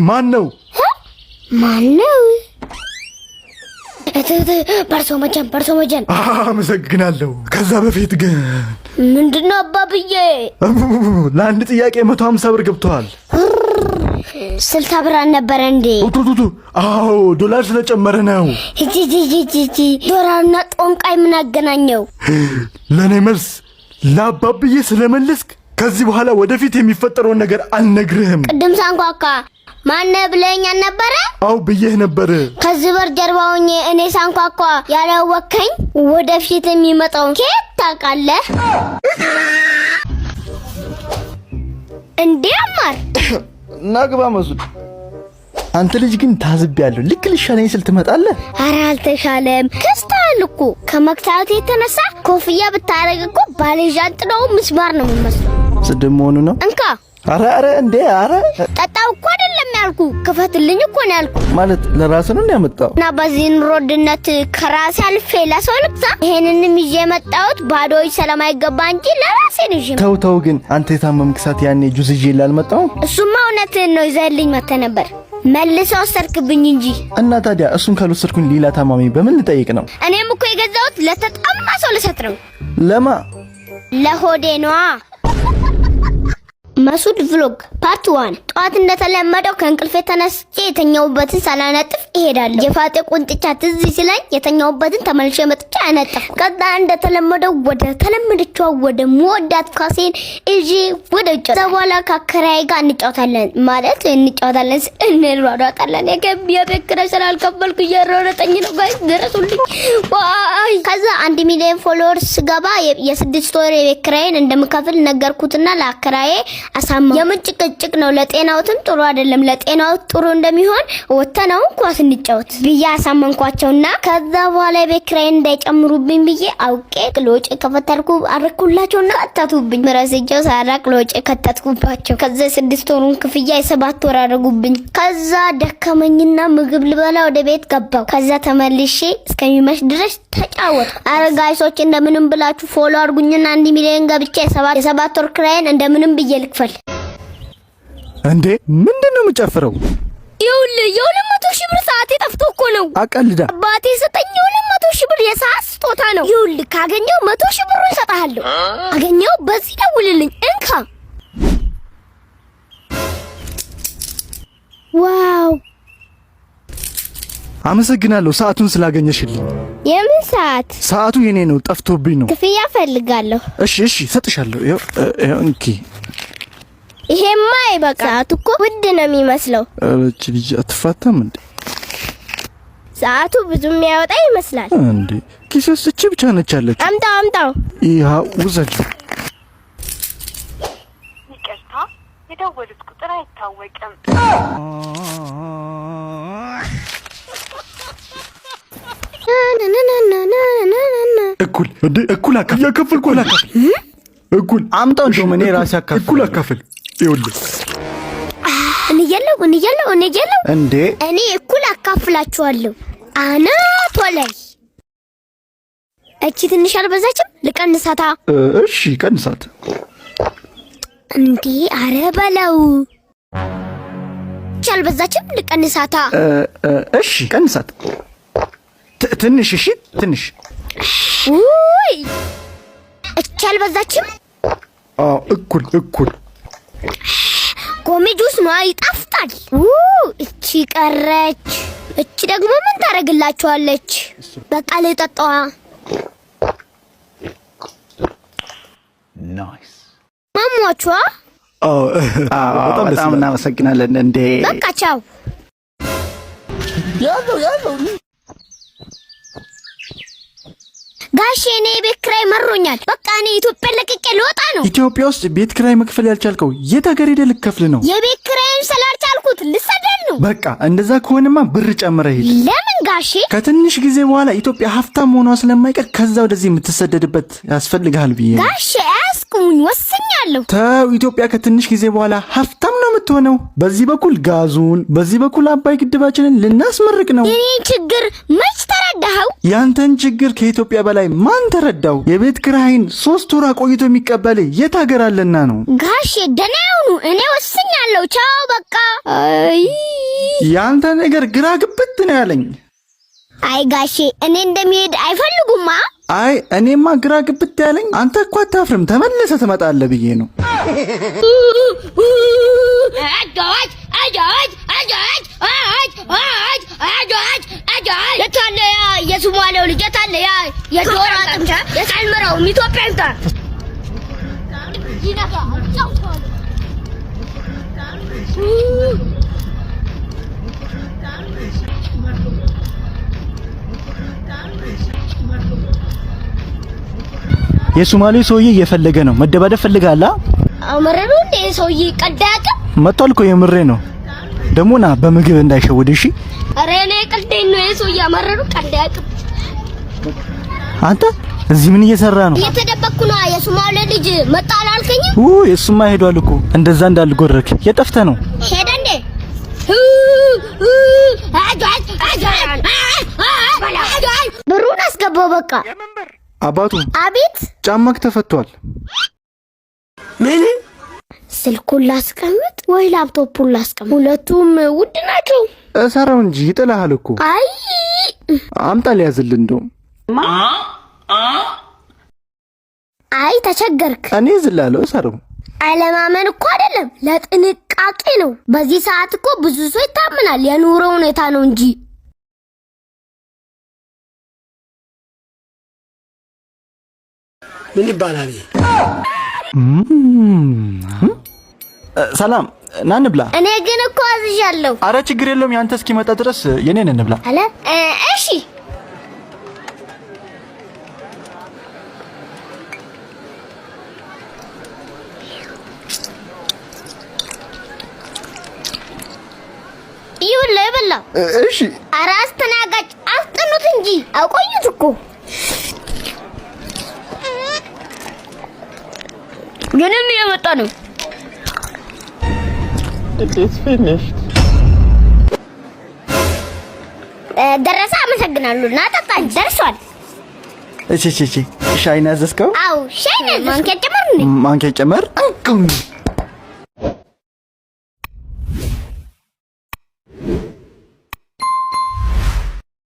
ማን ነው? በርሶ መጀን አመሰግናለሁ። ከዛ በፊት ግን ምንድነው አባብዬ? ለአንድ ጥያቄ 150 ብር ገብቷል። 60 ብር አልነበረ እንዴ? አዎ ዶላር ስለጨመረ ነው። ዶላርና ጦንቃይ ምን አገናኘው? ለኔ መልስ ለአባብዬ ስለመለስክ ከዚህ በኋላ ወደፊት የሚፈጠረውን ነገር አልነግርህም። ቅድም ሳንኳካ ማነ ብለኛ ነበር? አው ብዬህ ነበር። ከዚህ በር ጀርባውኝ እኔ ሳንኳኳ ያላወከኝ ወደፊት የሚመጣውን ከየት ታውቃለህ? እንዴ አማር ናግባ መስል አንተ ልጅ ግን ታዝብያለሁ። ልክ ልሻለኝ ስል ትመጣለህ። ኧረ አልተሻለም። ከስታል እኮ ከመክታቱ የተነሳ ኮፍያ ብታረግ እኮ ባለጃንጥላው ምስማር ነው የሚመስለው። ስድም መሆኑ ነው እንካ። ኧረ እንዴ ኧረ ጠጣው እኮ አይደለም ያልኩ፣ ክፈትልኝ እኮ ነው ያልኩ። ማለት ለራስ ነው ያመጣው እና በዚህ ኑሮ ውድነት ከራሴ አልፌ ለሰው ልግዛ። ይሄንንም ይዤ የመጣሁት ባዶይ ሰላም አይገባ እንጂ ለራሴ ነው። ተው ግን አንተ የታመምክ ሰዓት ያኔ ጁስ ይዤ ላልመጣው። እሱማ እውነትህን ነው፣ ይዘህልኝ መጥተህ ነበር። መልሰው ወሰድክብኝ እንጂ። እና ታዲያ እሱን ካልወሰድኩኝ ሌላ ታማሚ በምን ልጠይቅ ነው? እኔም እኮ የገዛሁት ለተጣማ ሰው ልሰጥ ነው። ለማ? ለሆዴ ነዋ። መሱድ ቭሎግ ፓርት 1። ጧት እንደተለመደው ከእንቅልፌ ተነስቼ የተኛውበትን ሳላነጥፍ እሄዳለሁ። የፋጤ ቁንጥቻ ትዝ ሲለኝ የተኛውበትን ተመልሼ መጥቼ አነጥፍ። ከዛ እንደተለመደው ወደ ተለመደችው ወደ ሞዳት ካሴን እጂ ወደ ጫ በኋላ ከከራይ ጋር እንጫወታለን። እንሯሯጣለን። የቤት ኪራይ ስላልከፈልኩ እየሮረጠኝ ነው። ጋይስ ድረሱልኝ። ዋይ ከዛ 1 ሚሊዮን ፎሎወርስ ገባ የ6 ወር የቤት ኪራይን እንደምከፍል ነገርኩትና ለአከራዬ አሳማ የምጭቅጭቅ ነው። ለጤናውትም ጥሩ አይደለም። ለጤናው ጥሩ እንደሚሆን ወተናው ኳስ እንጫወት ብዬ አሳመንኳቸውና ከዛ በኋላ የቤት ኪራይን እንዳይጨምሩብኝ ብዬ አውቄ ቅሎጭ ከፈተልኩ አረኩላቸውና አታቱብኝ። ምረስጆ ሳራቅ ቅሎጭ ከተትኩባቸው። ከዛ 6 ወሩን ክፍያ የ7 ወር አደረጉብኝ። ከዛ ደከመኝና ምግብ ልበላ ወደ ቤት ገባው። ከዛ ተመልሼ እስከሚመሽ ድረስ ተጫወቱ። አረጋይሶች እንደምንም ብላችሁ ፎሎ አድርጉኝና 1 ሚሊዮን ገብቼ የ7 ወር ኪራይን እንደምንም ብዬ ልክፈል። እንዴ ምንድነው የምጨፍረው? ይኸውልህ የ200,000 ብር ሰዓት ጠፍቶ እኮ ነው። አቀልዳ አባቴ ሰጠኝ። 200,000 ብር የሰዓት ስጦታ ነው። ይኸውልህ ካገኘው 100,000 ብር እሰጥሃለሁ። አገኘው በዚህ ደውልልኝ። እንካ። ዋው አመሰግናለሁ ሰዓቱን ስላገኘሽልኝ። የምን ሰዓት? ሰዓቱ የኔ ነው፣ ጠፍቶብኝ ነው። ክፍያ ፈልጋለሁ። እሺ ሰጥሻለሁ። ይኸው እንኪ። ይሄማ ይበቃ። ሰዓቱ እኮ ውድ ነው የሚመስለው። እቺ ልጅ አትፋታም እንዴ? ሰዓቱ ብዙ የሚያወጣ ይመስላል እንዴ? ኪስስ እቺ ብቻ ነች ያለች። አምጣው። ይሄው ውሰጂ። ይቅርታ የደወሉት ቁጥር አይታወቅም። እኩል አምጣው። እንደውም እኔ ራሴ አካፍል። እኩል አካፍል። ይኸውልህ እኔ ያለው እንዴ እኔ እኩል አካፍላችኋለሁ። አናቷ ላይ እቺ ትንሽ አልበዛችም? ልቀንሳታ? እሺ ቀንሳት። እንዴ አረ በለው። እቺ አልበዛችም? ልቀንሳታ? እሺ ቀንሳት። ትንሽ። እሺ ትንሽ። ውይ እቺ አልበዛችም? እኩል ጎሚ ጁስ ነው፣ ይጣፍጣል። እቺ ቀረች። እቺ ደግሞ ምን ታረግላችኋለች? በቃ ለጠጣዋ። ናይስ ማሟቿ። በጣም እናመሰግናለን። እንዴ በቃ ቻው። ያለው ጋሼ እኔ ቤት ኪራይ መሮኛል። በቃ እኔ ኢትዮጵያ ለቅቄ ልወጣ ነው። ኢትዮጵያ ውስጥ ቤት ኪራይ መክፈል ያልቻልከው የት ሀገር ሄደህ ልከፍል ነው? የቤት ኪራይን ስላልቻልኩት ልሰደድ ነው። በቃ እንደዛ ከሆነማ ብር ጨምረህ ሂድ። ለምን ጋሼ? ከትንሽ ጊዜ በኋላ ኢትዮጵያ ሀብታም ሆኗ ስለማይቀር ከዛ ወደዚህ የምትሰደድበት ያስፈልጋል ብዬ ጋሼ። አያስቁሙኝ፣ ወስኛለሁ። ተው፣ ኢትዮጵያ ከትንሽ ጊዜ በኋላ ሀብታም ነው የምትሆነው? በዚህ በኩል ጋዙን፣ በዚህ በኩል አባይ ግድባችንን ልናስመርቅ ነው። የኔ ችግር መች ተረዳኸው? ያንተን ችግር ከኢትዮጵያ በላይ ማን ተረዳው? የቤት ኪራይን 3 ወር ቆይቶ የሚቀበል የት ሀገር አለና ነው? ጋሼ ደህና ይሁኑ፣ እኔ ወስኛለሁ። ቻው በቃ። አይ ያንተ ነገር ግራ ግብት ነው ያለኝ። አይ ጋሼ እኔ እንደሚሄድ አይፈልጉማ። አይ እኔማ ግራ ግብት ያለኝ አንተ እኮ አታፍርም ተመለሰ ትመጣለህ ብዬ ነው። የታለ የሱማሌው ልጅ የታለ የዶራ ጥምቻ የሳልመራው ኢትዮጵያን ታ የሱማሌ ሰውዬ እየፈለገ ነው። መደባደብ ፈልጋላ? አመረሩ እንደ ሰውዬ ቀዳቀ መጥቷል እኮ የምሬ ነው። ደሞና በምግብ እንዳይሸውድ እሺ። አረ እኔ ቀልዴን ነው። የሰውዬ አመረሩ ቀዳቀ። አንተ እዚህ ምን እየሰራ ነው? እየተደበቅኩ ነው። የሱማሌ ልጅ መጣ አላልከኝም? እሱማ ሄዷል እኮ። እንደዛ እንዳልጎረክ የጠፍተ ነው። ሄደ እንዴ? ብሩን አስገባው በቃ። አባቱ አቤት። ጫማክ ተፈቷል። ምን? ስልኩን ላስቀምጥ ወይ ላፕቶፑን ላስቀምጥ? ሁለቱም ውድ ናቸው። እሰራው እንጂ ይጥላል እኮ። አይ አምጣ ሊያዝል እንደው። አይ ተቸገርክ። እኔ ዝላለው እሰራው። አለማመን እኮ አይደለም ለጥንቃቄ ነው። በዚህ ሰዓት እኮ ብዙ ሰው ይታመናል። የኑሮ ሁኔታ ነው እንጂ። ምን ይባላል? ሰላም ና እንብላ። እኔ ግን እኮ አዝዣለሁ። አረ ችግር የለውም ያንተ እስኪመጣ ድረስ የኔን እንብላ አለ። እሺ ይሁን ለበላ። እሺ ኧረ አስተናጋጅ አፍጥኑት እንጂ አቆዩት እኮ። ምንም እየመጣ ነው። It's finished. ደረሰ። አመሰግናለሁ። ና ጠጣ። ደርሷል። እሺ ሻይ ነው ያዘዝከው? አዎ ሻይ ነው። ማንኪያ ጨመር። ማንኪያ ጨመር።